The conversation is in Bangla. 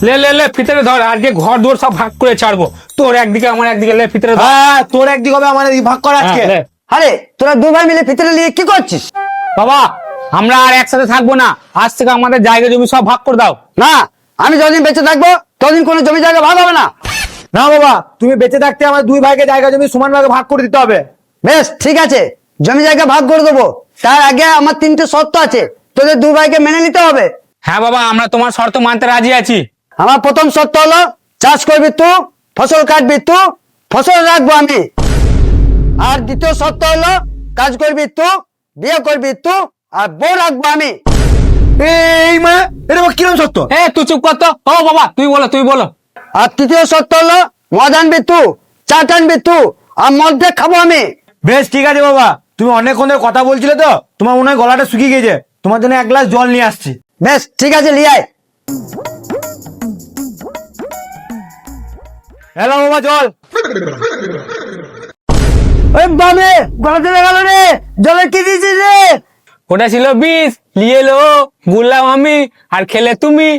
লে লে লে ভিতরে ধর, আজকে ঘর দুয়ার সব ভাগ করে ছাড়বো, তোর একদিকে আমার একদিকে, লে ভিতরে ধর। হ্যাঁ, তোর একদিকে হবে, আমার ভাগ কর আজকে। হ্যাঁ, লে। আরে তোরা দুই ভাই মিলে ভিতরে নিয়ে কি করছিস? বাবা আমরা আর একসাথে থাকবো না, আজ থেকে আমাদের জায়গা জমি সব ভাগ করে দাও। না, আমি যতদিন বেঁচে থাকবো ততদিন কোনো জমি জায়গা ভাগ হবে না। না বাবা, তুমি বেঁচে থাকতে আমার দুই ভাইকে জায়গা জমি সমান ভাগে ভাগ করে দিতে হবে। বেশ ঠিক আছে, জমি জায়গা ভাগ করে দেবো। তার আগে আমার 3টে শর্ত আছে, তোদের দুই ভাইকে মেনে নিতে হবে। হ্যাঁ বাবা, আমরা তোমার শর্ত মানতে রাজি আছি। আমার প্রথম শর্ত হলো চাষ করবি তুই, ফসল কাটবি তুই, ফসল রাখবো আমি। আর দ্বিতীয় শর্ত হলো কাজ করবি তুই, বিয়ে করবি তুই, আর বউ রাখবো আমি। এই মা, এটা আবার কিরম সত্য? এ তুই চুপ কর তো। ও বাবা তুই বলো, তুই বলো। আর তৃতীয় শর্ত হলো মদ আনবি তুই, চা টানবি তুই, আর মদ দিয়ে খাবো আমি। বেশ ঠিক আছে বাবা, তুমি অনেকক্ষণ ধরে কথা বলছিলে তো, তোমার মনে হয় গলাটা শুকিয়ে গেছে, তোমার জন্য এক গ্লাস জল নিয়ে আসছি। বেশ ঠিক আছে, লিয়াই। হ্যালো বাবা, জল। ওই বাবে গলা চলে গেল রে, জলে কি দিয়েছিস রে? ওটা ছিল বিষ, নিয়ে এলো, গুললাম আমি, আর খেলে তুমি।